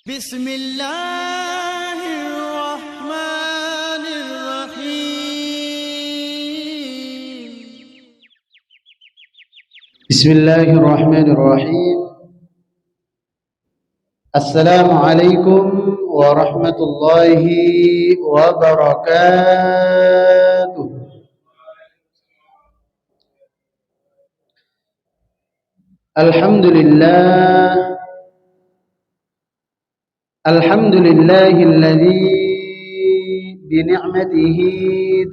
بسم الله الرحمن الرحيم بسم الله الرحمن الرحيم. السلام عليكم ورحمة الله وبركاته. الحمد لله الذي بنعمته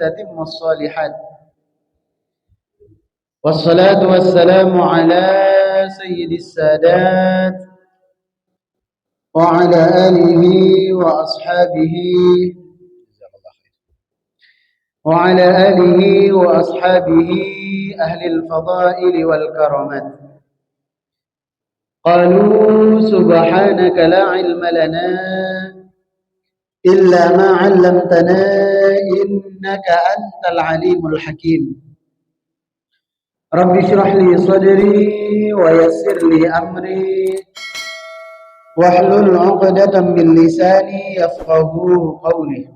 تتم الصالحات، والصلاة والسلام على سيد السادات وعلى آله وأصحابه أهل الفضائل والكرامات. قالوا سبحانك لا علم لنا إلا ما علمتنا إنك أنت العليم الحكيم. رب اشرح لي صدري ويسر لي أمري واحلل عقدة من لساني يفقه قولي.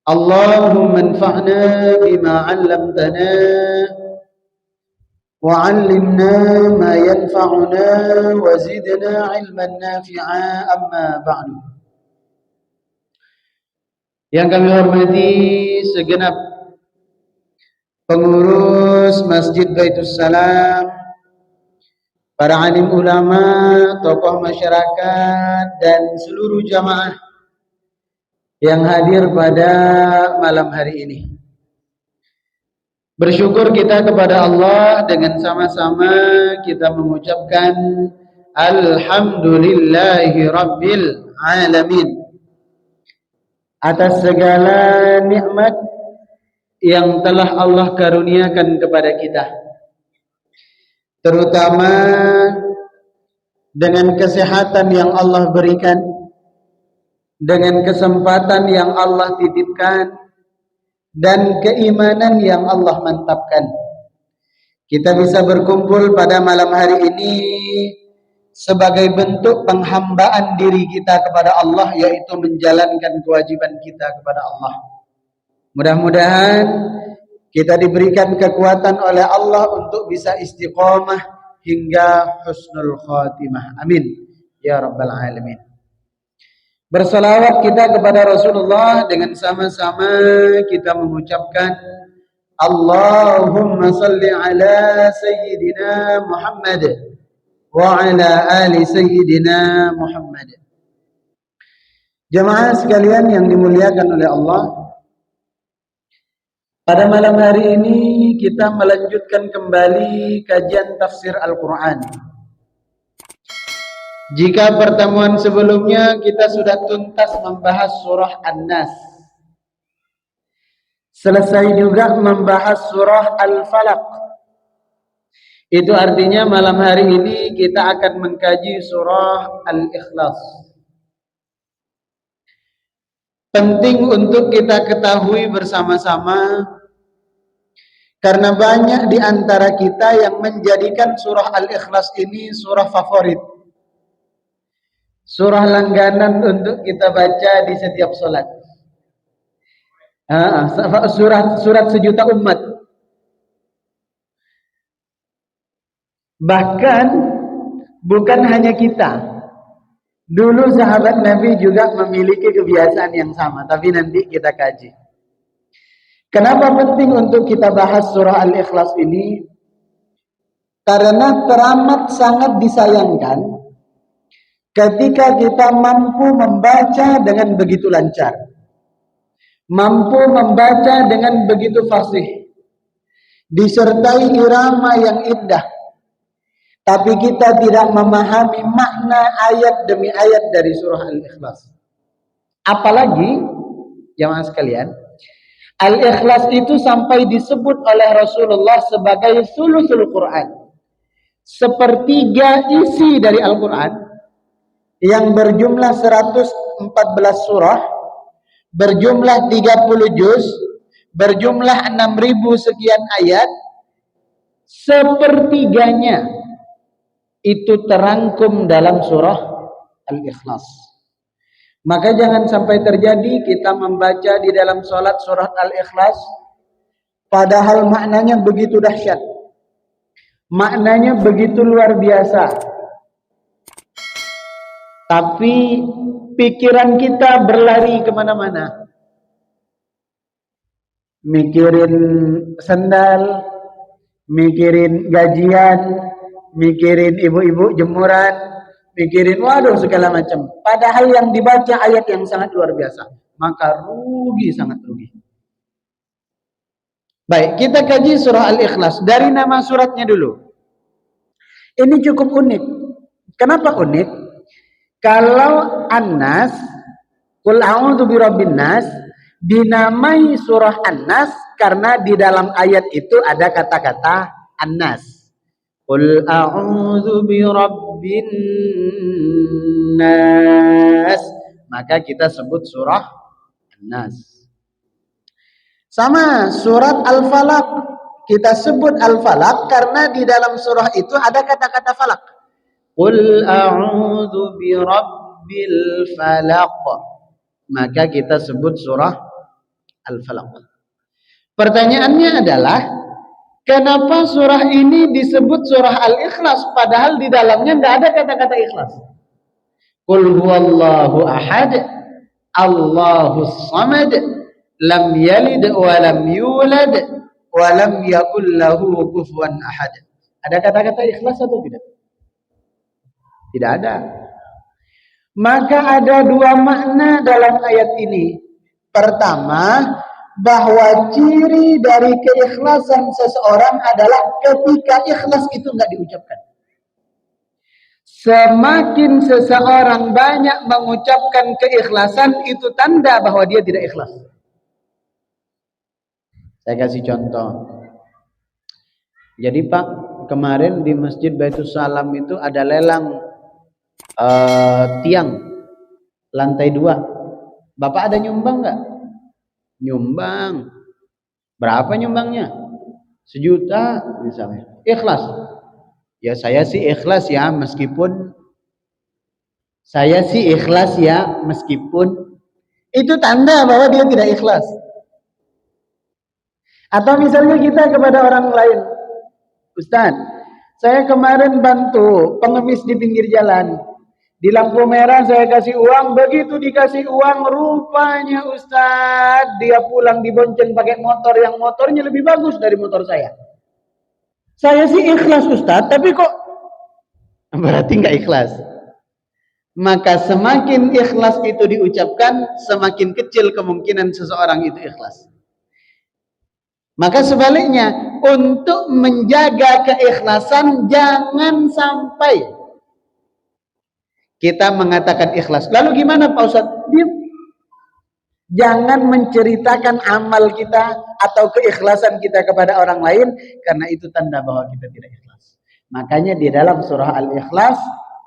اللهم انفعنا بما علمتنا وعلمنا ما ينفعنا وزدنا علما نافعا. أما بعد. Yang kami hormati segenap pengurus Masjid Baitus Salam, para alim ulama, tokoh masyarakat, dan seluruh jamaah yang hadir pada malam hari ini. Bersyukur kita kepada Allah dengan sama-sama kita mengucapkan Alhamdulillahi Rabbil Alamin atas segala nikmat yang telah Allah karuniakan kepada kita, terutama dengan kesehatan yang Allah berikan, dengan kesempatan yang Allah titipkan, dan keimanan yang Allah mantapkan. Kita bisa berkumpul pada malam hari ini sebagai bentuk penghambaan diri kita kepada Allah, yaitu menjalankan kewajiban kita kepada Allah. Mudah-mudahan kita diberikan kekuatan oleh Allah untuk bisa istiqomah hingga husnul khatimah. Amin ya rabbal alamin. Bersalawat kita kepada Rasulullah, dengan sama-sama kita mengucapkan Allahumma salli ala Sayyidina Muhammad wa ala ali Sayyidina Muhammad. Jemaah sekalian yang dimuliakan oleh Allah, pada malam hari ini kita melanjutkan kembali kajian tafsir Al-Quran. Jika pertemuan sebelumnya kita sudah tuntas membahas surah An-Nas, selesai juga membahas surah Al-Falaq, itu artinya malam hari ini kita akan mengkaji surah Al-Ikhlas. Penting untuk kita ketahui bersama-sama, karena banyak di antara kita yang menjadikan surah Al-Ikhlas ini surah favorit, surah langganan untuk kita baca di setiap sholat. Surat sejuta umat. Bahkan bukan hanya kita. Dulu sahabat Nabi juga memiliki kebiasaan yang sama, tapi nanti kita kaji. Kenapa penting untuk kita bahas surah Al-Ikhlas ini? Karena teramat sangat disayangkan ketika kita mampu membaca dengan begitu lancar, mampu membaca dengan begitu fasih, disertai irama yang indah, tapi kita tidak memahami makna ayat demi ayat dari surah Al-Ikhlas. Apalagi, jamaah sekalian, Al-Ikhlas itu sampai disebut oleh Rasulullah sebagai sulusul Quran, sepertiga isi dari Al-Quran, yang berjumlah 114 surah, berjumlah 30 juz, berjumlah 6.000 sekian ayat. Sepertiganya itu terangkum dalam surah Al-Ikhlas. Maka jangan sampai terjadi kita membaca di dalam sholat surat Al-Ikhlas padahal maknanya begitu dahsyat. Maknanya begitu luar biasa. Tapi pikiran kita berlari kemana-mana. Mikirin sendal, mikirin gajian, mikirin ibu-ibu jemuran, mikirin waduh segala macam. Padahal yang dibaca ayat yang sangat luar biasa. Maka rugi, sangat rugi. Baik, kita kaji surah Al-Ikhlas. Dari nama suratnya dulu. Ini cukup unik. Kenapa unik? Kalau An-Nas, Qul a'udzu birabbin nas, dinamai surah An-Nas karena di dalam ayat itu ada kata-kata An-Nas. Qul a'udzu birabbin nas. Maka kita sebut surah An-Nas. Sama surat Al-Falaq, kita sebut Al-Falaq karena di dalam surah itu ada kata-kata falak. Qul a'udzu birabbil falaq. Maka kita sebut surah Al-Falaq. Pertanyaannya adalah, kenapa surah ini disebut surah Al-Ikhlas padahal di dalamnya enggak ada kata-kata ikhlas? Qul huwallahu ahad, Allahus samad, lam yalid wa lam yulad wa lam yakul lahu kufuwan ahad. Ada kata-kata ikhlas atau tidak? Tidak ada. Maka ada dua makna dalam ayat ini. Pertama, bahwa ciri dari keikhlasan seseorang adalah ketika ikhlas itu enggak diucapkan. Semakin seseorang banyak mengucapkan keikhlasan, itu tanda bahwa dia tidak ikhlas. Saya kasih contoh. Jadi Pak, kemarin di Masjid Baitul Salam itu ada lelang tiang lantai 2. Bapak ada nyumbang nggak? Nyumbang. Berapa nyumbangnya? 1 juta misalnya. Ikhlas. Ya saya sih ikhlas ya meskipun itu tanda bahwa dia tidak ikhlas. Atau misalnya kita kepada orang lain, Ustaz, saya kemarin bantu pengemis di pinggir jalan. Di lampu merah saya kasih uang, begitu dikasih uang rupanya Ustaz dia pulang dibonceng pakai motor yang motornya lebih bagus dari motor saya. Saya sih ikhlas Ustaz, tapi kok berarti nggak ikhlas. Maka semakin ikhlas itu diucapkan, semakin kecil kemungkinan seseorang itu ikhlas. Maka sebaliknya, untuk menjaga keikhlasan jangan sampai kita mengatakan ikhlas. Lalu gimana Pak Ustaz? Jangan menceritakan amal kita atau keikhlasan kita kepada orang lain, karena itu tanda bahwa kita tidak ikhlas. Makanya di dalam surah Al-Ikhlas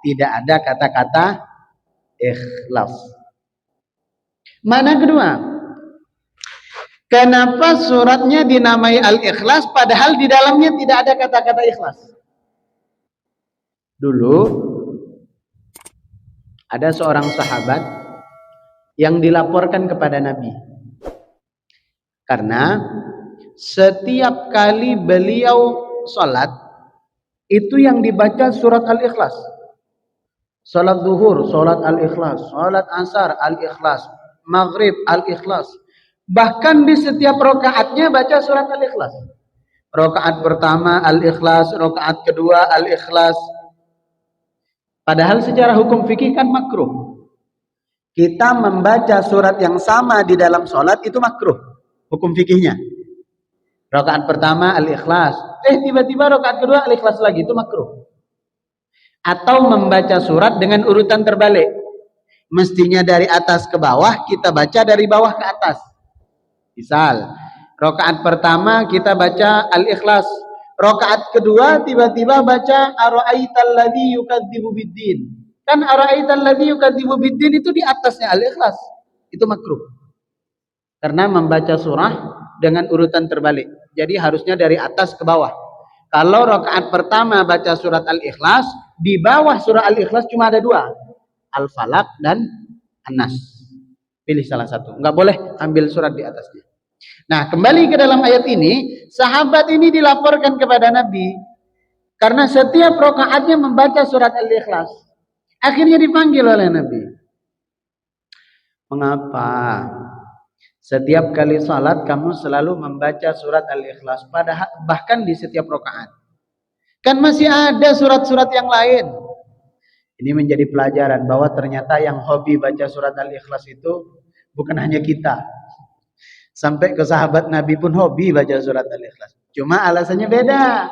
tidak ada kata-kata ikhlas. Mana kedua? Kenapa suratnya dinamai Al-Ikhlas padahal di dalamnya tidak ada kata-kata ikhlas? Dulu ada seorang sahabat yang dilaporkan kepada Nabi. Karena setiap kali beliau sholat, itu yang dibaca surat Al-Ikhlas. Sholat zuhur, sholat Al-Ikhlas. Sholat asar, Al-Ikhlas. Maghrib, Al-Ikhlas. Bahkan di setiap rakaatnya baca surat Al-Ikhlas. Rakaat pertama Al-Ikhlas, rakaat kedua Al-Ikhlas. Padahal secara hukum fikih kan makruh. Kita membaca surat yang sama di dalam sholat itu makruh. Hukum fikihnya. Rakaat pertama Al-Ikhlas. Tiba-tiba rakaat kedua Al-Ikhlas lagi, itu makruh. Atau membaca surat dengan urutan terbalik. Mestinya dari atas ke bawah, kita baca dari bawah ke atas. Misal, rakaat pertama kita baca Al-Ikhlas. Rakaat kedua tiba-tiba baca ara'aital ladzi yukadzibu biddin. Kan ara'aital ladzi yukadzibu biddin itu di atasnya Al-Ikhlas. Itu makruh. Karena membaca surah dengan urutan terbalik. Jadi harusnya dari atas ke bawah. Kalau rakaat pertama baca surat Al-Ikhlas, di bawah surah Al-Ikhlas cuma ada 2. Al-Falaq dan An-Nas. Pilih salah satu. Enggak boleh ambil surat di atasnya. Nah, kembali ke dalam ayat ini, sahabat ini dilaporkan kepada Nabi karena setiap rakaatnya membaca surat Al-Ikhlas. Akhirnya dipanggil oleh Nabi. Mengapa? Setiap kali salat kamu selalu membaca surat Al-Ikhlas, padahal bahkan di setiap rakaat. Kan masih ada surat-surat yang lain. Ini menjadi pelajaran bahwa ternyata yang hobi baca surat Al-Ikhlas itu bukan hanya kita. Sampai ke sahabat Nabi pun hobi baca surat Al-Ikhlas. Cuma alasannya beda.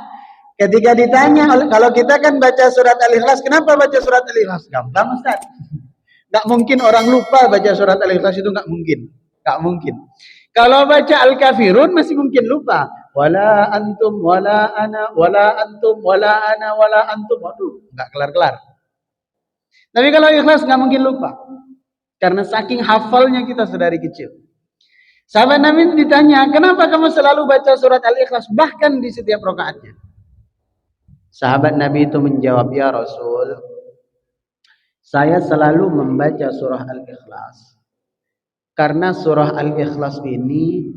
Ketika ditanya, kalau kita kan baca surat Al-Ikhlas, kenapa baca surat Al-Ikhlas? Gampang, Ustaz. Gak mungkin orang lupa baca surat Al-Ikhlas, itu gak mungkin. Gak mungkin. Kalau baca Al-Kafirun masih mungkin lupa. Wala antum, wala ana, wala antum, wala ana, wala antum. Waduh, gak kelar-kelar. Tapi kalau Ikhlas gak mungkin lupa. Karena saking hafalnya kita sedari kecil. Sahabat Nabi ditanya, kenapa kamu selalu baca surat Al-Ikhlas bahkan di setiap rakaatnya? Sahabat Nabi itu menjawab, ya Rasul, saya selalu membaca surah Al-Ikhlas. Karena surah Al-Ikhlas ini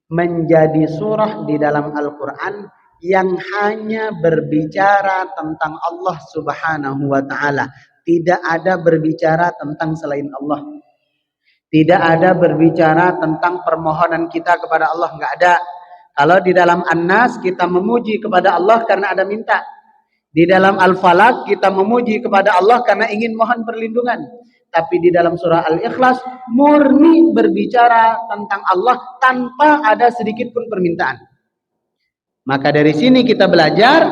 menjadi surah di dalam Al-Quran yang hanya berbicara tentang Allah Subhanahu wa ta'ala. Tidak ada berbicara tentang selain Allah. Tidak ada berbicara tentang permohonan kita kepada Allah, enggak ada. Kalau di dalam An-Nas kita memuji kepada Allah karena ada minta. Di dalam Al-Falaq kita memuji kepada Allah karena ingin mohon perlindungan. Tapi di dalam surah Al-Ikhlas murni berbicara tentang Allah tanpa ada sedikit pun permintaan. Maka dari sini kita belajar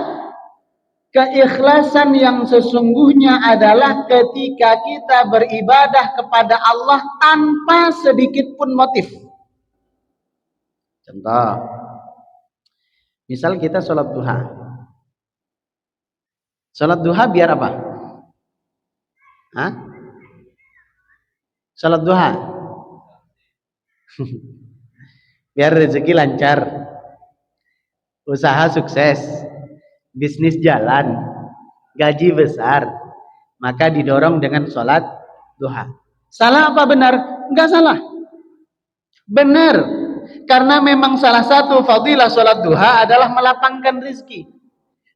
keikhlasan yang sesungguhnya adalah ketika kita beribadah kepada Allah tanpa sedikit pun motif. Contoh, misal kita sholat duha. Sholat duha biar apa? Hah? Sholat duha biar rezeki lancar, usaha sukses, bisnis jalan, gaji besar, maka didorong dengan sholat duha. Salah apa benar? Enggak salah. Benar. Karena memang salah satu fadilah sholat duha adalah melapangkan rezeki.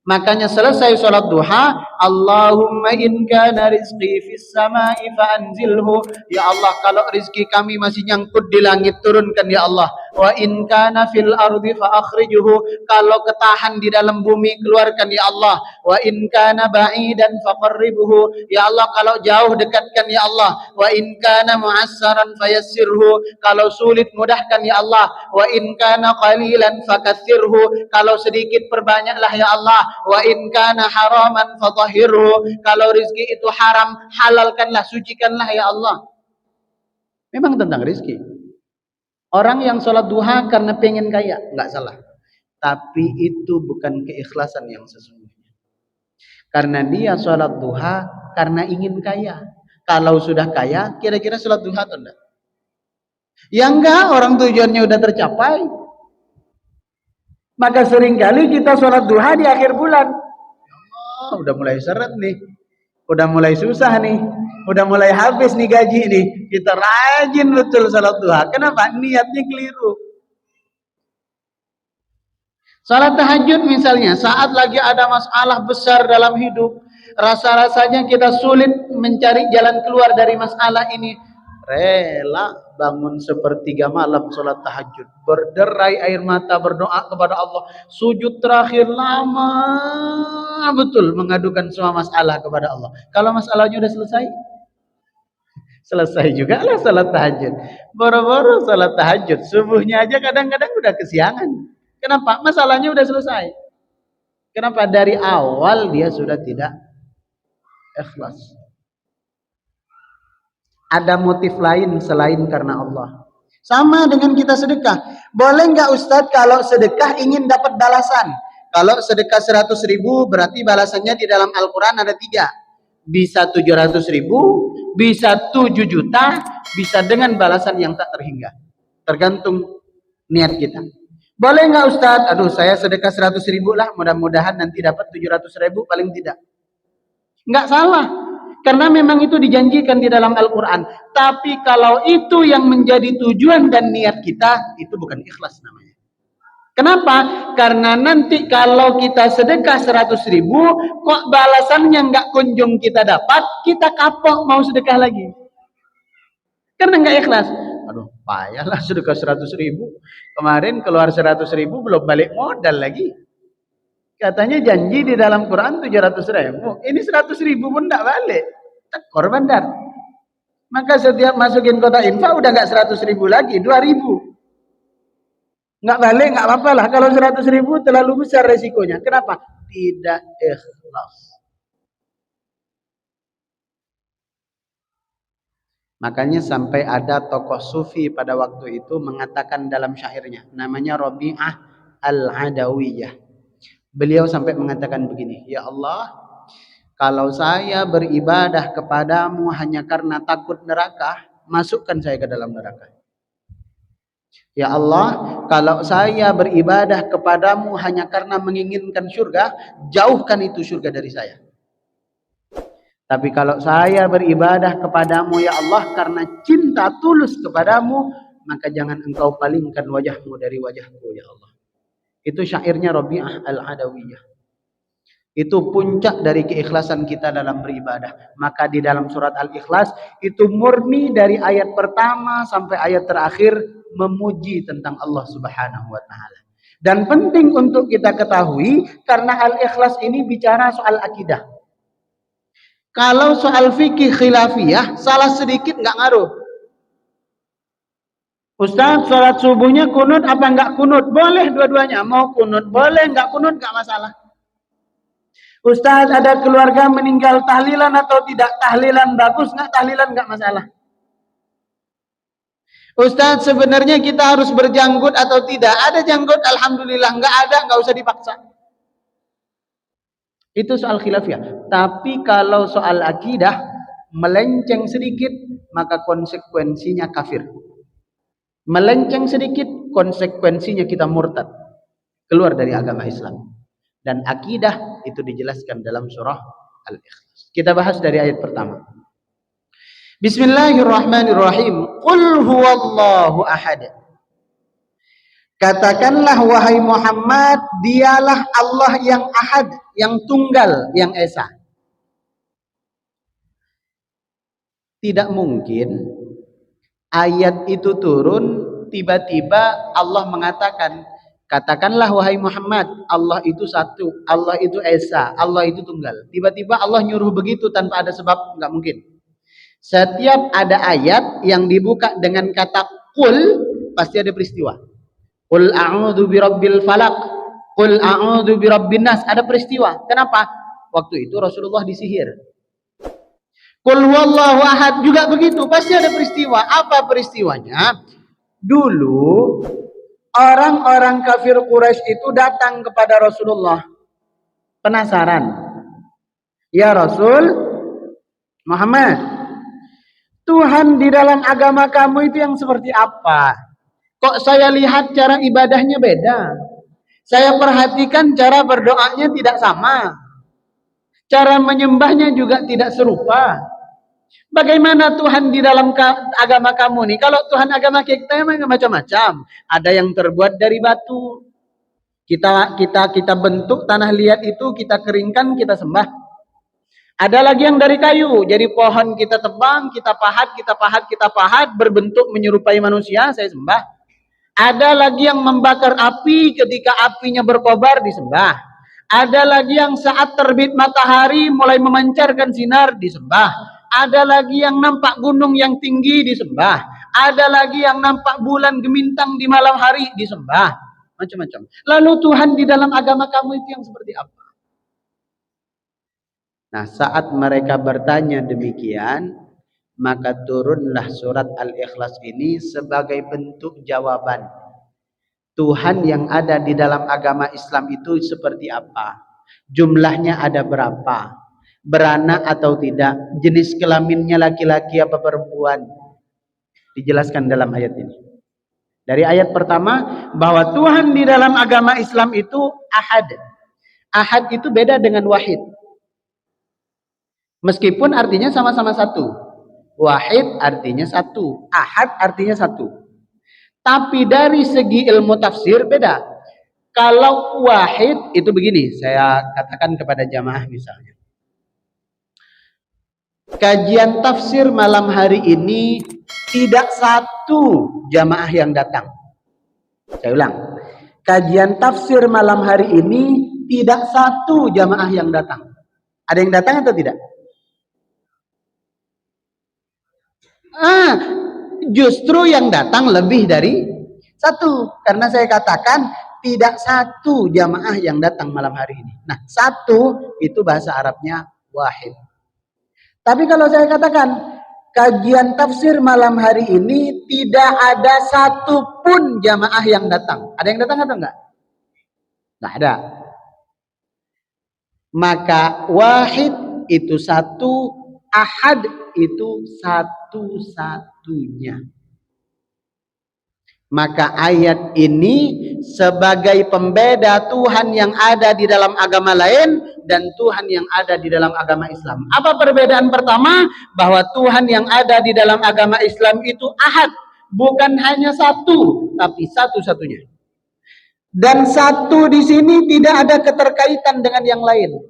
Makanya selesai sholat duha, Allahumma in kana rizqi fis samai fa anzilhu. Ya Allah, kalau rezeki kami masih nyangkut di langit, turunkan ya Allah. Wa in kana fil ardi fa akhrijuhu. Kalau ketahan di dalam bumi, keluarkan ya Allah. Wa in kana ba'idan fa qarribuhu. Ya Allah, kalau jauh dekatkan ya Allah. Wa in kana mu'assaran fayassirhu. Kalau sulit mudahkan ya Allah. Wa in kana qalilan fakaththirhu. Kalau sedikit perbanyaklah ya Allah. Wa in kana haraman fatahhirhu. Kalau rezeki itu haram, halalkanlah, sucikanlah ya Allah. Memang tentang rezeki. Orang yang sholat duha karena pengen kaya, enggak salah. Tapi itu bukan keikhlasan yang sesungguhnya. Karena dia sholat duha karena ingin kaya. Kalau sudah kaya, kira-kira sholat duha atau enggak? Ya enggak, orang tujuannya udah tercapai. Maka seringkali kita sholat duha di akhir bulan. Oh, udah mulai seret nih. Udah mulai susah nih. Udah mulai habis nih gaji nih. Kita rajin betul sholat duha. Kenapa? Niatnya keliru. Sholat tahajud misalnya. Saat lagi ada masalah besar dalam hidup. Rasa-rasanya kita sulit mencari jalan keluar dari masalah ini. Rela bangun sepertiga malam sholat tahajud, berderai air mata berdoa kepada Allah, sujud terakhir lama betul mengadukan semua masalah kepada Allah. Kalau masalahnya udah selesai juga lah sholat tahajud. Boro-boro sholat tahajud, subuhnya aja kadang-kadang udah kesiangan. Kenapa? Masalahnya udah selesai. Kenapa? Dari awal dia sudah tidak ikhlas. Ada motif lain selain karena Allah. Sama dengan kita sedekah. Boleh nggak Ustadz kalau sedekah ingin dapat balasan? Kalau sedekah 100.000 berarti balasannya di dalam Al-Quran ada 3. Bisa 700.000, bisa 7 juta, bisa dengan balasan yang tak terhingga. Tergantung niat kita. Boleh nggak Ustadz? Aduh, saya sedekah 100.000 lah, mudah-mudahan nanti dapat 700.000 paling tidak. Nggak salah. Karena memang itu dijanjikan di dalam Al-Quran. Tapi kalau itu yang menjadi tujuan dan niat kita, itu bukan ikhlas namanya. Kenapa? Karena nanti kalau kita sedekah 100.000, kok balasannya nggak kunjung kita dapat, kita kapok mau sedekah lagi. Karena nggak ikhlas. Aduh, payahlah sedekah 100.000. Kemarin keluar 100.000 belum balik modal lagi. Katanya janji di dalam Quran 700.000. Ini 100.000 pun tidak balik. Tekor bandar. Maka setiap masukin kota infak udah nggak 100.000 lagi, 2.000. Nggak balik, nggak apa-apa lah. Kalau 100.000 terlalu besar resikonya. Kenapa? Tidak ikhlas. Makanya sampai ada tokoh sufi pada waktu itu mengatakan dalam syairnya. Namanya Rabi'ah Al-Adawiyah. Beliau sampai mengatakan begini, ya Allah, kalau saya beribadah kepadamu hanya karena takut neraka, masukkan saya ke dalam neraka. Ya Allah, kalau saya beribadah kepadamu hanya karena menginginkan surga, jauhkan itu surga dari saya. Tapi kalau saya beribadah kepadamu ya Allah karena cinta tulus kepadamu, maka jangan engkau palingkan wajahmu dari wajahku ya Allah. Itu syairnya Rabi'ah Al-Adawiyah. Itu puncak dari keikhlasan kita dalam beribadah. Maka di dalam surat Al-Ikhlas itu murni dari ayat pertama sampai ayat terakhir memuji tentang Allah Subhanahu wa taala. Dan penting untuk kita ketahui karena Al-Ikhlas ini bicara soal akidah. Kalau soal fikih khilafiyah salah sedikit nggak ngaruh. Ustaz, sholat subuhnya kunut apa enggak kunut? Boleh dua-duanya. Mau kunut boleh, enggak kunut enggak masalah. Ustaz, ada keluarga meninggal tahlilan atau tidak? Tahlilan bagus enggak? Tahlilan enggak masalah. Ustaz, sebenarnya kita harus berjanggut atau tidak? Ada janggut, alhamdulillah. Enggak ada, enggak usah dipaksa. Itu soal khilafiyah. Tapi kalau soal akidah melenceng sedikit, maka konsekuensinya kafir. Melenceng sedikit, konsekuensinya kita murtad, keluar dari agama Islam. Dan akidah itu dijelaskan dalam surah Al-Ikhlas. Kita bahas dari ayat pertama. Bismillahirrahmanirrahim. Qul huwallahu ahad. Katakanlah wahai Muhammad, dialah Allah yang ahad, yang tunggal, yang esa. Tidak mungkin ayat itu turun, tiba-tiba Allah mengatakan, katakanlah wahai Muhammad, Allah itu satu, Allah itu esa, Allah itu tunggal. Tiba-tiba Allah nyuruh begitu tanpa ada sebab, nggak mungkin. Setiap ada ayat yang dibuka dengan kata qul, pasti ada peristiwa. Qul a'udzu birabbil falaq, qul a'udzu birabbin nas, ada peristiwa. Kenapa? Waktu itu Rasulullah disihir. Qul huwallahu ahad juga begitu, pasti ada peristiwa. Apa peristiwanya? Dulu orang-orang kafir Quraisy itu datang kepada Rasulullah. Penasaran. Ya Rasul Muhammad, Tuhan di dalam agama kamu itu yang seperti apa? Kok saya lihat cara ibadahnya beda? Saya perhatikan cara berdoanya tidak sama. Cara menyembahnya juga tidak serupa. Bagaimana Tuhan di dalam agama kamu nih? Kalau Tuhan agama kita memang macam-macam. Ada yang terbuat dari batu. Kita bentuk tanah liat itu, kita keringkan, kita sembah. Ada lagi yang dari kayu. Jadi pohon kita tebang, kita pahat, berbentuk menyerupai manusia, saya sembah. Ada lagi yang membakar api, ketika apinya berkobar disembah. Ada lagi yang saat terbit matahari mulai memancarkan sinar disembah. Ada lagi yang nampak gunung yang tinggi disembah. Ada lagi yang nampak bulan gemintang di malam hari disembah. Macam-macam. Lalu Tuhan di dalam agama kamu itu yang seperti apa? Nah, saat mereka bertanya demikian, maka turunlah surat Al-Ikhlas ini sebagai bentuk jawaban. Tuhan yang ada di dalam agama Islam itu seperti apa? Jumlahnya ada berapa? Beranak atau tidak? Jenis kelaminnya laki-laki apa perempuan? Dijelaskan dalam ayat ini. Dari ayat pertama, bahwa Tuhan di dalam agama Islam itu ahad. Ahad itu beda dengan wahid. Meskipun artinya sama-sama satu. Wahid artinya satu, ahad artinya satu. Tapi dari segi ilmu tafsir beda. Kalau wahid itu begini, saya katakan kepada jamaah misalnya. Kajian tafsir malam hari ini tidak satu jamaah yang datang. Saya ulang. Kajian tafsir malam hari ini tidak satu jamaah yang datang. Ada yang datang atau tidak? Justru yang datang lebih dari satu. Karena saya katakan tidak satu jamaah yang datang malam hari ini. Nah, satu itu bahasa Arabnya wahid. Tapi kalau saya katakan kajian tafsir malam hari ini tidak ada satupun jamaah yang datang. Ada yang datang atau enggak? Enggak ada. Maka wahid itu satu, ahad itu satu-satunya. Maka ayat ini sebagai pembeda Tuhan yang ada di dalam agama lain dan Tuhan yang ada di dalam agama Islam. Apa perbedaan pertama? Bahwa Tuhan yang ada di dalam agama Islam itu ahad, bukan hanya satu, tapi satu-satunya. Dan satu di sini tidak ada keterkaitan dengan yang lain.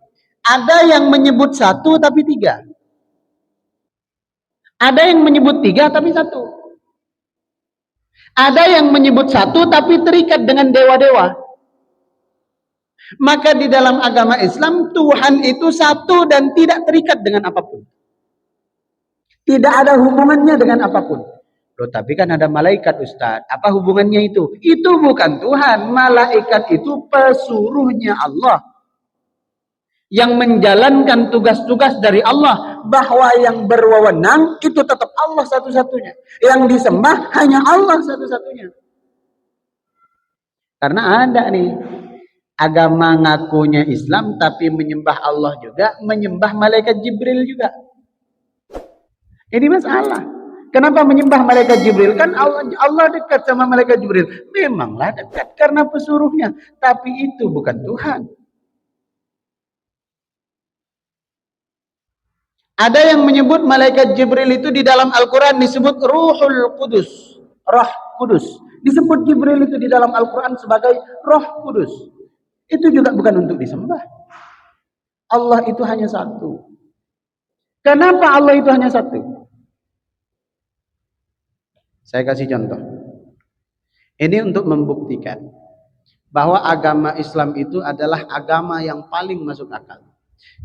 Ada yang menyebut satu tapi tiga. Ada yang menyebut tiga tapi satu. Ada yang menyebut satu tapi terikat dengan dewa-dewa. Maka di dalam agama Islam Tuhan itu satu dan tidak terikat dengan apapun. Tidak ada hubungannya dengan apapun. Loh, tapi kan ada malaikat, Ustaz. Apa hubungannya itu? Itu bukan Tuhan. Malaikat itu pesuruhnya Allah. Yang menjalankan tugas-tugas dari Allah. Bahwa yang berwenang itu tetap Allah satu-satunya. Yang disembah hanya Allah satu-satunya. Karena ada nih. Agama ngakunya Islam tapi menyembah Allah juga. Menyembah malaikat Jibril juga. Ini masalah. Kenapa menyembah malaikat Jibril? Kan Allah dekat sama malaikat Jibril. Memanglah dekat karena pesuruhnya. Tapi itu bukan Tuhan. Ada yang menyebut malaikat Jibril itu di dalam Al-Quran disebut Ruhul Kudus. Roh Kudus. Disebut Jibril itu di dalam Al-Quran sebagai Roh Kudus. Itu juga bukan untuk disembah. Allah itu hanya satu. Kenapa Allah itu hanya satu? Saya kasih contoh. Ini untuk membuktikan bahwa agama Islam itu adalah agama yang paling masuk akal.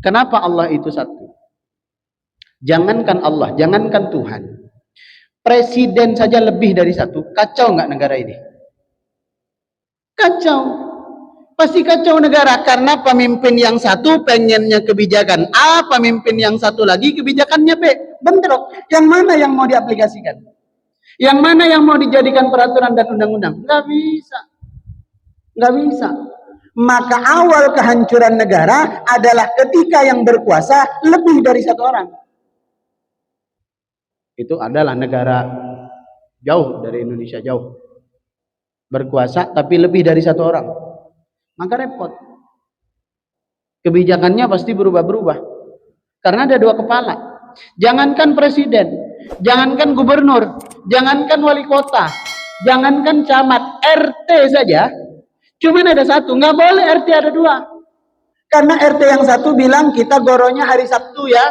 Kenapa Allah itu satu? Jangankan Allah, jangankan Tuhan. Presiden saja lebih dari satu. Kacau nggak negara ini? Kacau. Pasti kacau negara karena pemimpin yang satu pengennya kebijakan A, pemimpin yang satu lagi kebijakannya B. Bentrok. Yang mana yang mau diaplikasikan? Yang mana yang mau dijadikan peraturan dan undang-undang? Nggak bisa. Nggak bisa. Maka awal kehancuran negara adalah ketika yang berkuasa lebih dari satu orang. Itu adalah negara jauh dari Indonesia, jauh. Berkuasa tapi lebih dari satu orang. Maka repot. Kebijakannya pasti berubah-berubah. Karena ada dua kepala. Jangankan presiden, jangankan gubernur, jangankan wali kota, jangankan camat, RT saja, cuman ada satu. Nggak boleh RT ada dua. Karena RT yang satu bilang kita goronya hari Sabtu ya,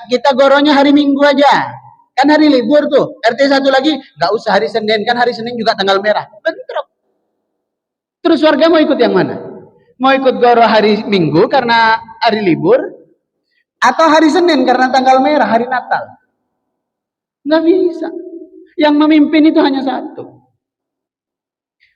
kita goronya hari Minggu aja. Kan hari libur tuh. RT satu lagi, nggak usah hari Senin, kan hari Senin juga tanggal merah. Bentrok. Terus warga mau ikut yang mana? Mau ikut goro hari Minggu karena hari libur, atau hari Senin karena tanggal merah, hari Natal? Nggak bisa. Yang memimpin itu hanya satu.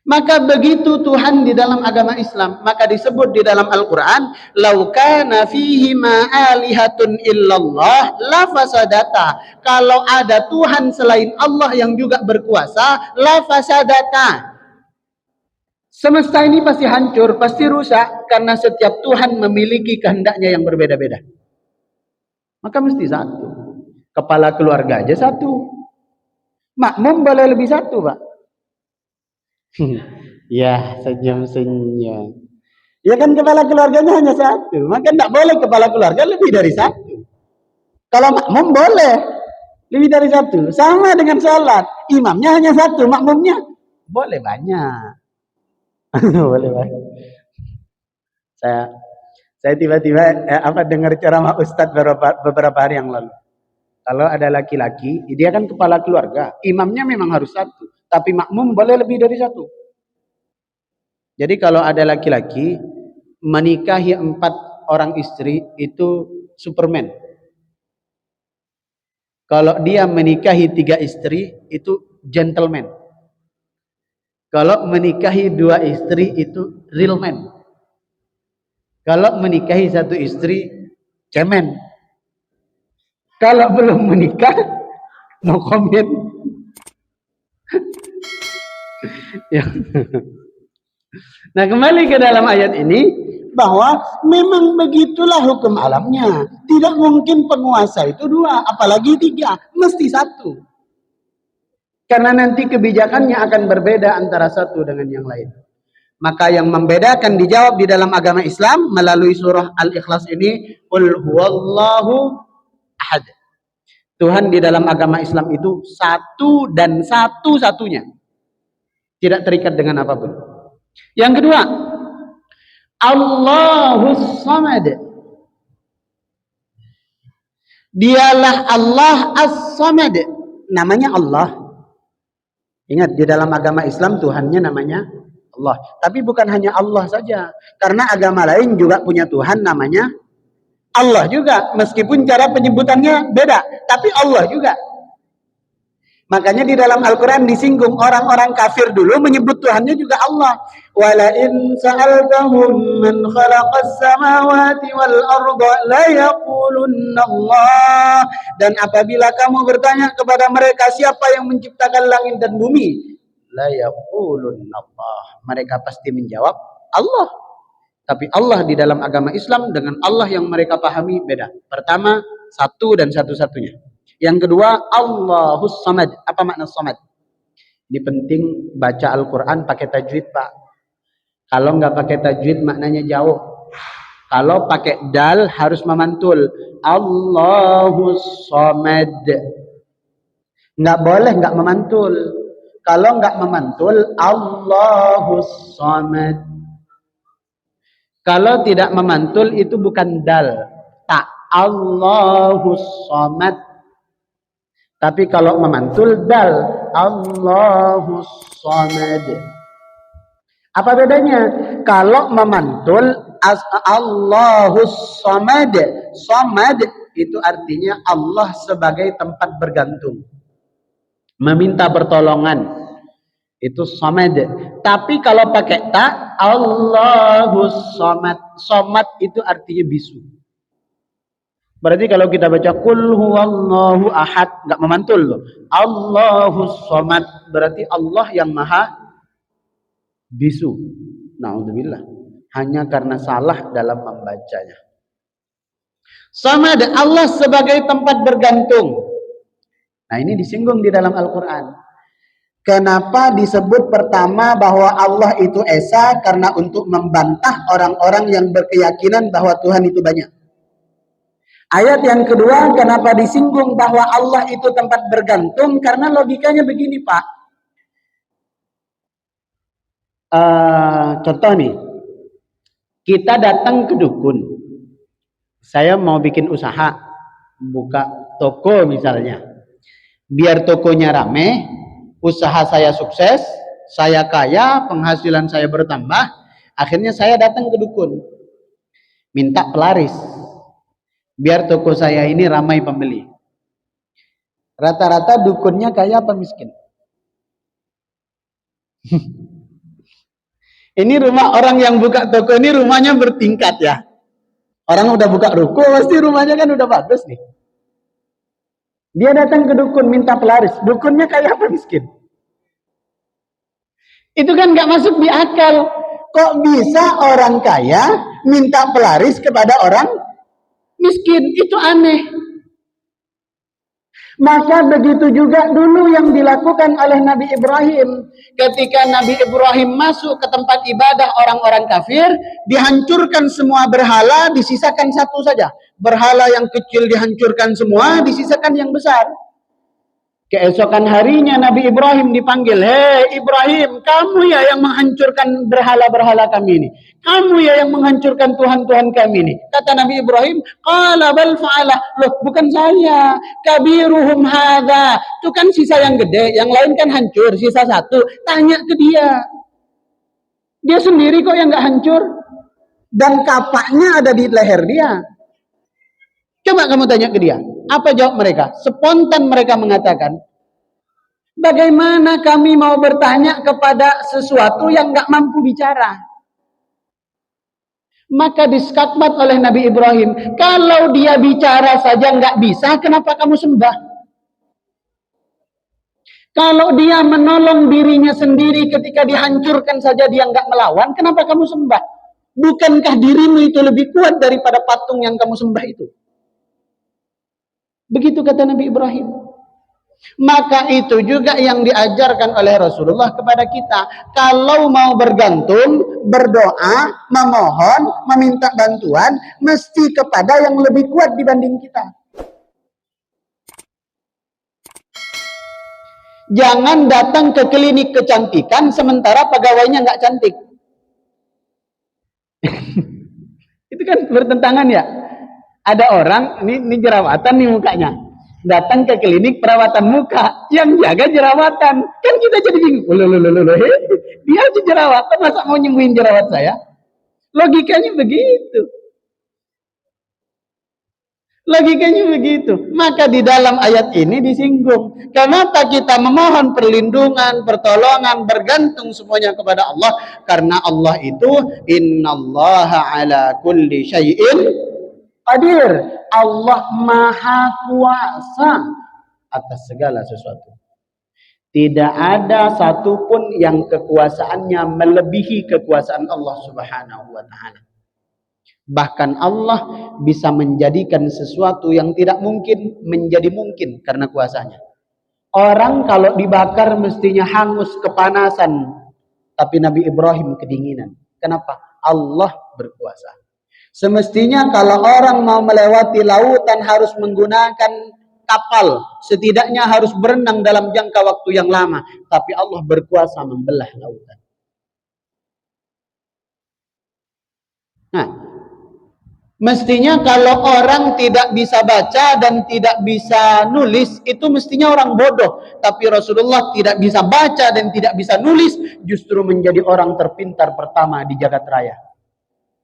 Maka begitu Tuhan di dalam agama Islam, maka disebut di dalam Al-Quran, "Lau kana fihima alihatun illallah la fasadata." Kalau ada Tuhan selain Allah yang juga berkuasa, la fasadata. Semesta ini pasti hancur, pasti rusak karena setiap Tuhan memiliki kehendaknya yang berbeda-beda. Maka mesti satu. Kepala keluarga aja satu. Makmum boleh lebih satu, Pak. Ya, senyum-senyum. Ya kan kepala keluarganya hanya satu. Maka tidak boleh kepala keluarga lebih dari satu. Kalau makmum boleh lebih dari satu. Sama dengan salat. Imamnya hanya satu, makmumnya boleh banyak. Boleh banyak. Saya tiba-tiba dengar ceramah Ustadz beberapa hari yang lalu. Kalau ada laki-laki, dia kan kepala keluarga, imamnya memang harus satu, tapi makmum boleh lebih dari satu. Jadi kalau ada laki-laki menikahi 4 orang istri itu Superman. Kalau dia menikahi 3 istri itu gentleman. Kalau menikahi 2 istri itu real man. Kalau menikahi 1 istri cemen. Kalau belum menikah no comment. Ya. Nah, kembali ke dalam ayat ini bahwa memang begitulah hukum alamnya. Tidak mungkin penguasa itu 2, apalagi 3, mesti 1. Karena nanti kebijakannya akan berbeda antara satu dengan yang lain. Maka yang membedakan dijawab di dalam agama Islam melalui surah Al-Ikhlas ini, Qul huwallahu ahad. Tuhan di dalam agama Islam itu satu dan satu-satunya. Tidak terikat dengan apapun. Yang kedua, Allahus Samad. Dialah Allah As-Samad. Namanya Allah. Ingat, di dalam agama Islam Tuhannya namanya Allah. Tapi bukan hanya Allah saja. Karena agama lain juga punya Tuhan namanya Allah juga. Meskipun cara penyebutannya beda. Tapi Allah juga. Makanya di dalam Al-Quran disinggung orang-orang kafir dulu menyebut Tuhannya juga Allah. Walain sa'altahum man khalaqas samawati wal arda la yaqulunna Allah. Dan apabila kamu bertanya kepada mereka siapa yang menciptakan langit dan bumi, la yaqulunna Allah. Mereka pasti menjawab Allah. Tapi Allah di dalam agama Islam dengan Allah yang mereka pahami beda. Pertama, satu dan satu-satunya. Yang kedua, Allahus Samad. Apa makna Samad? Ini penting baca Al-Quran pakai tajwid, Pak. Kalau nggak pakai tajwid maknanya jauh. Kalau pakai dal harus memantul. Allahus Samad. Nggak boleh nggak memantul. Kalau nggak memantul, Allahus Samad. Kalau tidak memantul itu bukan dal, tak. Allahus Samad. Tapi kalau memantul dal, Allahus Samad. Apa bedanya? Kalau memantul Allahus Samad. Samad itu artinya Allah sebagai tempat bergantung. Meminta pertolongan. Itu Samad. Tapi kalau pakai ta, Allahus Samad. Samad itu artinya bisu. Berarti kalau kita baca Qul huwallahu ahad, enggak memantul loh. Allahus Samad, berarti Allah yang maha bisu. Na'udzubillah. Hanya karena salah dalam membacanya. Samad, Allah sebagai tempat bergantung. Nah, ini disinggung di dalam Al-Quran. Kenapa disebut pertama bahwa Allah itu esa? Karena untuk membantah orang-orang yang berkeyakinan bahwa Tuhan itu banyak. Ayat yang kedua, kenapa disinggung bahwa Allah itu tempat bergantung? Karena logikanya begini, Pak. Contoh nih, kita datang ke dukun. Saya mau bikin usaha, buka toko misalnya. Biar tokonya rame, usaha saya sukses, saya kaya, penghasilan saya bertambah, akhirnya saya datang ke dukun. Minta pelaris. Biar toko saya ini ramai pembeli. Rata-rata dukunnya kaya apa miskin? Ini rumah orang yang buka toko ini rumahnya bertingkat ya. Orang udah buka ruko pasti rumahnya kan udah bagus nih. Dia datang ke dukun minta pelaris. Dukunnya kaya apa miskin? Itu kan gak masuk di akal. Kok bisa orang kaya minta pelaris kepada orang miskin? Itu aneh. Maka begitu juga dulu yang dilakukan oleh Nabi Ibrahim. Ketika Nabi Ibrahim masuk ke tempat ibadah orang-orang kafir, dihancurkan semua berhala, disisakan satu saja. berhala yang kecil dihancurkan semua, disisakan yang besar. Keesokan harinya Nabi Ibrahim dipanggil, hei Ibrahim, kamu ya yang menghancurkan berhala-berhala kami ini. Kamu ya yang menghancurkan Tuhan-Tuhan kami ini. Kata Nabi Ibrahim, qala bal fa'ala. Loh, bukan saya. Kabiruhum hadha. Itu kan sisa yang gede, yang lain kan hancur, sisa satu. Tanya ke dia. Dia sendiri kok yang gak hancur. Dan kapaknya ada di leher dia. Coba kamu tanya ke dia. Apa jawab mereka? Spontan mereka mengatakan, bagaimana kami mau bertanya kepada sesuatu yang gak mampu bicara? Maka diskakmat oleh Nabi Ibrahim, kalau dia bicara saja gak bisa, kenapa kamu sembah? Kalau dia menolong dirinya sendiri ketika dihancurkan saja dia gak melawan, kenapa kamu sembah? Bukankah dirimu itu lebih kuat daripada patung yang kamu sembah itu? Begitu kata Nabi Ibrahim. Maka itu juga yang diajarkan oleh Rasulullah kepada kita. Kalau mau bergantung, berdoa, memohon, meminta bantuan, mesti kepada yang lebih kuat dibanding kita. Jangan datang ke klinik kecantikan sementara pegawainya nggak cantik. Itu kan bertentangan ya. Ada orang, ini jerawatan nih mukanya. Datang ke klinik perawatan muka, yang jaga jerawatan. Kan kita jadi bingung. Dia aja jerawatan, masa mau nyembuhin jerawat saya? Logikanya begitu. Logikanya begitu. Maka di dalam ayat ini disinggung. Kenapa kita memohon perlindungan, pertolongan, bergantung semuanya kepada Allah? Karena Allah itu, innallaha ala kulli syai'in qadir. Allah maha kuasa atas segala sesuatu. Tidak ada satupun yang kekuasaannya melebihi kekuasaan Allah subhanahu wa ta'ala. Bahkan Allah bisa menjadikan sesuatu yang tidak mungkin menjadi mungkin karena kuasanya. Orang kalau dibakar mestinya hangus kepanasan, tapi Nabi Ibrahim kedinginan. Kenapa? Allah berkuasa. Semestinya kalau orang mau melewati lautan harus menggunakan kapal, setidaknya harus berenang dalam jangka waktu yang lama, tapi Allah berkuasa membelah lautan. Nah, mestinya kalau orang tidak bisa baca dan tidak bisa nulis, itu mestinya orang bodoh. Tapi Rasulullah tidak bisa baca dan tidak bisa nulis, justru menjadi orang terpintar pertama di jagat raya.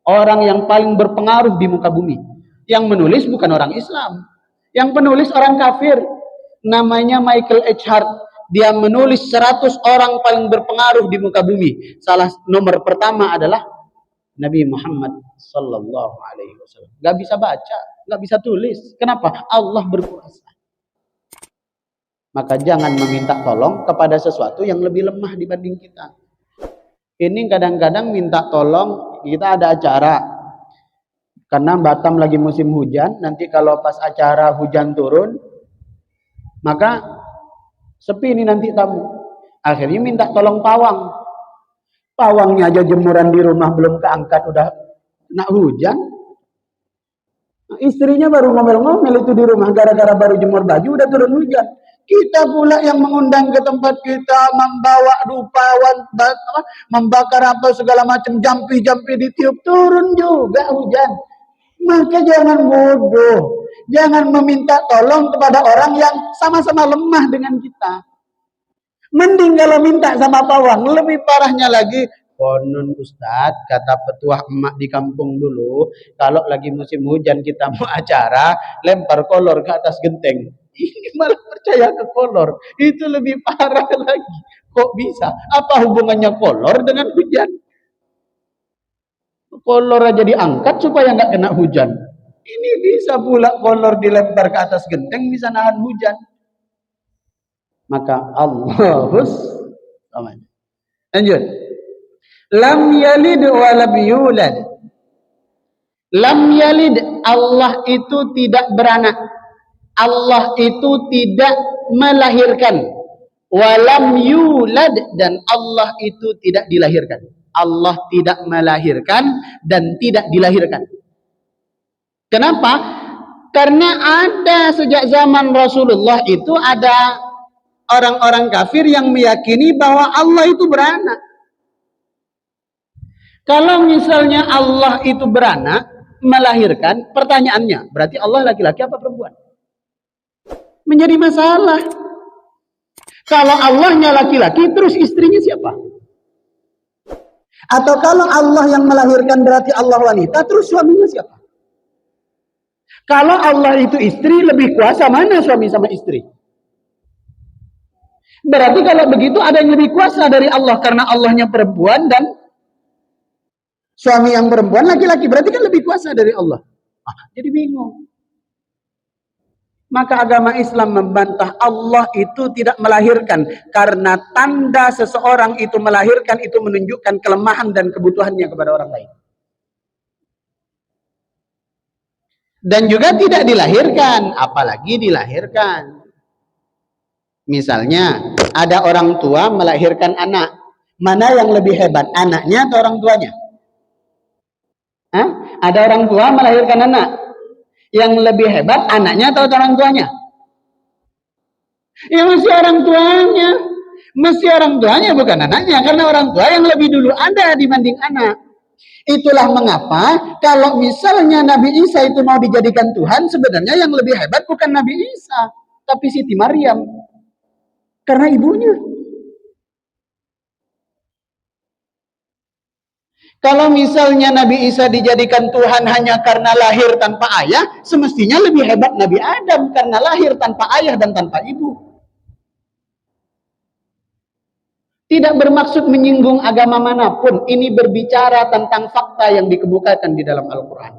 Orang yang paling berpengaruh di muka bumi. Yang menulis bukan orang Islam. Yang penulis orang kafir. Namanya Michael H. Hart. Dia menulis 100 orang paling berpengaruh di muka bumi. Nomor pertama adalah Nabi Muhammad sallallahu alaihi wasallam. Gak bisa baca, gak bisa tulis. Kenapa? Allah berkuasa. Maka jangan meminta tolong kepada sesuatu yang lebih lemah dibanding kita. Ini kadang-kadang minta tolong, kita ada acara. Karena Batam lagi musim hujan, nanti kalau pas acara hujan turun, maka sepi ini nanti tamu. Akhirnya minta tolong pawang. Pawangnya aja jemuran di rumah belum keangkat, udah kena hujan. Nah, istrinya baru ngomel-ngomel itu di rumah, gara-gara baru jemur baju udah turun hujan. Kita pula yang mengundang ke tempat kita, membawa dupa, membakar apa segala macam, jampi-jampi ditiup, turun juga hujan. Maka jangan bodoh, jangan meminta tolong kepada orang yang sama-sama lemah dengan kita. Mending kalau minta sama pawang, lebih parahnya lagi. Konon Ustadz, kata petua emak di kampung dulu, kalau lagi musim hujan kita mau acara, lempar kolor ke atas genteng. Ini malah percaya ke kolor. Itu lebih parah lagi. Kok bisa? Apa hubungannya kolor dengan hujan? Kolor aja diangkat supaya nggak kena hujan. Ini bisa pula kolor dilempar ke atas genteng bisa nahan hujan. Maka Allahus namanya. Lanjut. Lam yalid wa lam yulad. Lam yalid, Allah itu tidak beranak. Allah itu tidak melahirkan. Walam yulad, dan Allah itu tidak dilahirkan. Allah tidak melahirkan dan tidak dilahirkan. Kenapa? Karena ada sejak zaman Rasulullah itu ada orang-orang kafir yang meyakini bahwa Allah itu beranak. Kalau misalnya Allah itu beranak, melahirkan, pertanyaannya, berarti Allah laki-laki apa perempuan? Menjadi masalah. Kalau Allahnya laki-laki, terus istrinya siapa? Atau kalau Allah yang melahirkan berarti Allah wanita, terus suaminya siapa? Kalau Allah itu istri, lebih kuasa mana suami sama istri? Berarti kalau begitu ada yang lebih kuasa dari Allah, karena Allahnya perempuan dan suami yang perempuan laki-laki, berarti kan lebih kuasa dari Allah. Jadi bingung. Maka agama Islam membantah Allah itu tidak melahirkan, karena tanda seseorang itu melahirkan itu menunjukkan kelemahan dan kebutuhannya kepada orang lain. Dan juga tidak dilahirkan, apalagi dilahirkan. Misalnya ada orang tua melahirkan anak, mana yang lebih hebat, anaknya atau orang tuanya? Ada orang tua melahirkan anak, yang lebih hebat anaknya atau orang tuanya? Ya mesti orang tuanya. Mesti orang tuanya, bukan anaknya, karena orang tua yang lebih dulu ada dibanding anak. Itulah mengapa kalau misalnya Nabi Isa itu mau dijadikan Tuhan, sebenarnya yang lebih hebat bukan Nabi Isa, tapi Siti Maryam. Karena ibunya. Kalau misalnya Nabi Isa dijadikan Tuhan hanya karena lahir tanpa ayah, semestinya lebih hebat Nabi Adam karena lahir tanpa ayah dan tanpa ibu. Tidak bermaksud menyinggung agama manapun. Ini berbicara tentang fakta yang dikemukakan di dalam Al-Quran.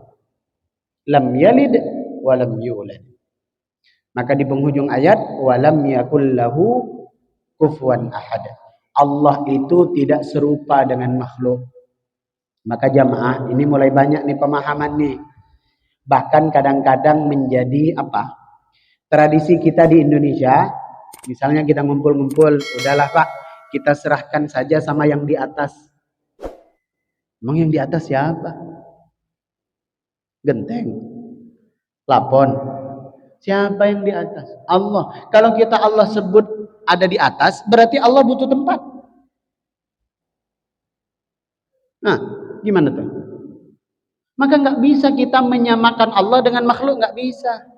Lam yalid wa lam yulad. Maka di penghujung ayat, wa lam yakul lahu kufuwan ahad. Allah itu tidak serupa dengan makhluk. Maka jamaah, ini mulai banyak nih pemahaman nih. Bahkan kadang-kadang menjadi tradisi kita di Indonesia. Misalnya kita ngumpul-ngumpul, udahlah Pak, kita serahkan saja sama yang di atas. Emang yang di atas siapa? Genteng? Plafon? Siapa yang di atas? Allah. Kalau kita Allah sebut ada di atas, berarti Allah butuh tempat. Nah, gimana tuh? Maka nggak bisa kita menyamakan Allah dengan makhluk, nggak bisa.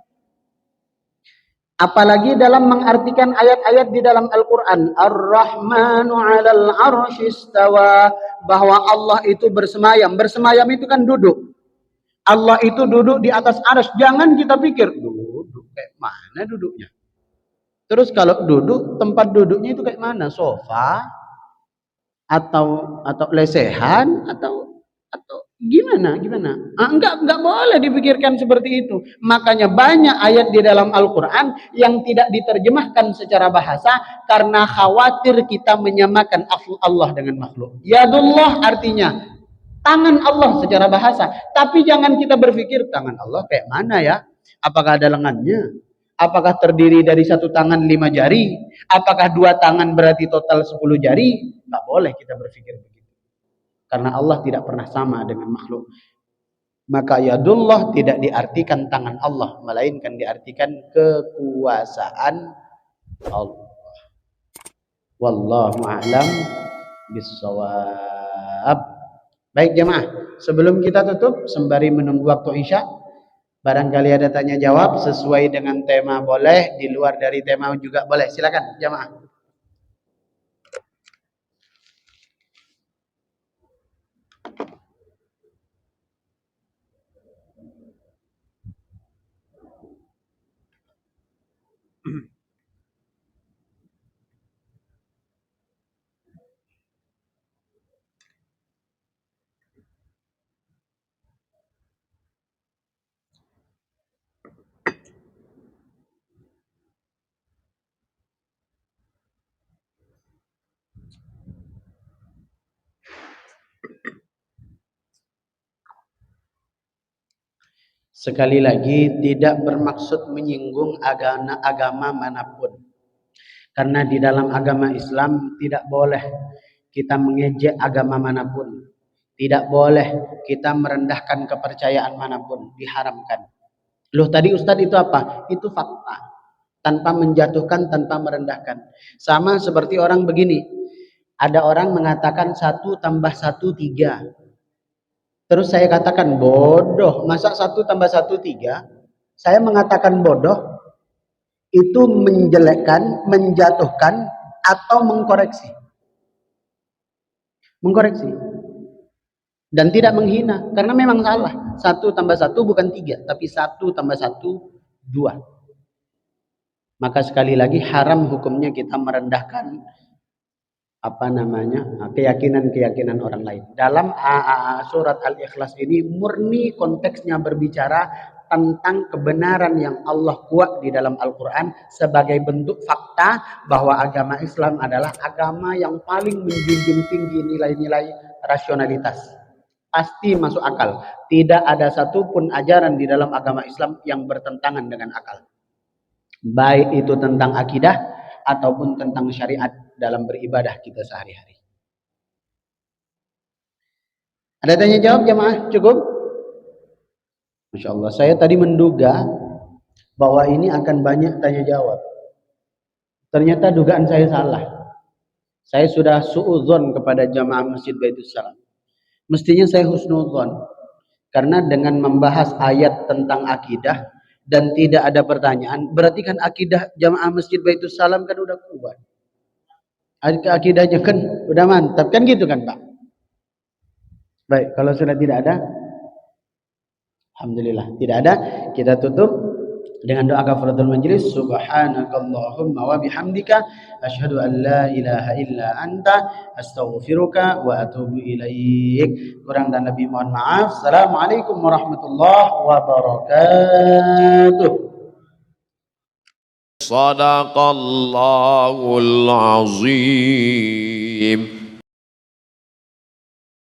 Apalagi dalam mengartikan ayat-ayat di dalam Al-Quran. Ar-Rahmanu 'alal 'arsy istawa, bahwa Allah itu bersemayam. Bersemayam itu kan duduk. Allah itu duduk di atas arsy. Jangan kita pikir duduk kayak mana duduknya. Terus kalau duduk, tempat duduknya itu kayak mana? Sofa atau lesehan atau gimana? Enggak boleh dipikirkan seperti itu. Makanya banyak ayat di dalam Al-Quran yang tidak diterjemahkan secara bahasa karena khawatir kita menyamakan Allah dengan makhluk. Yadullah artinya tangan Allah secara bahasa. Tapi jangan kita berpikir tangan Allah kayak mana ya? Apakah ada lengannya? Apakah terdiri dari satu tangan 5 jari? Apakah 2 tangan berarti total 10 jari? Nggak boleh kita berpikir begitu. Karena Allah tidak pernah sama dengan makhluk. Maka yadullah tidak diartikan tangan Allah, melainkan diartikan kekuasaan Allah. Wallahu a'lam bissawab. Baik jemaah, sebelum kita tutup sembari menunggu waktu Isya, barangkali ada tanya jawab sesuai dengan tema boleh, di luar dari tema juga boleh. Silakan jemaah. Sekali lagi, tidak bermaksud menyinggung agama manapun. Karena di dalam agama Islam tidak boleh kita mengejek agama manapun. Tidak boleh kita merendahkan kepercayaan manapun. Diharamkan. Loh tadi Ustadz itu apa? Itu fakta. Tanpa menjatuhkan, tanpa merendahkan. Sama seperti orang begini. Ada orang mengatakan 1 tambah 1 3. Terus saya katakan bodoh. Masa 1 tambah 1 3? Saya mengatakan bodoh itu menjelekkan, menjatuhkan, atau mengkoreksi. Mengkoreksi. Dan tidak menghina. Karena memang salah. 1 tambah 1 bukan 3. Tapi 1 tambah 1, 2. Maka sekali lagi haram hukumnya kita merendahkan keyakinan-keyakinan orang lain. Dalam surat Al-Ikhlas ini murni konteksnya berbicara tentang kebenaran yang Allah kuat di dalam Al-Quran sebagai bentuk fakta bahwa agama Islam adalah agama yang paling menjunjung tinggi nilai-nilai rasionalitas. Pasti masuk akal. Tidak ada satupun ajaran di dalam agama Islam yang bertentangan dengan akal. Baik itu tentang akidah ataupun tentang syariat dalam beribadah kita sehari-hari. Ada tanya jawab jemaah? Cukup? Masya Allah, saya tadi menduga bahwa ini akan banyak tanya jawab. Ternyata dugaan saya salah. Saya sudah suudzon kepada jamaah Masjid Baitul Salam. Mestinya saya husnudzon. Karena dengan membahas ayat tentang akidah dan tidak ada pertanyaan, berarti kan akidah jamaah Masjid Baitul Salam kan udah kuat. Akidahnya kan udah mantap kan gitu kan Pak? Baik, kalau sudah tidak ada, alhamdulillah tidak ada, kita tutup dengan doa kafaratul majlis. Subhanakallahumma wa bihamdika asyhadu an la ilaha illa anta astaghfiruka wa atubu ilaik. Kurang dan lebih mohon maaf. Assalamualaikum warahmatullahi wabarakatuh. Sadaqallahul azim.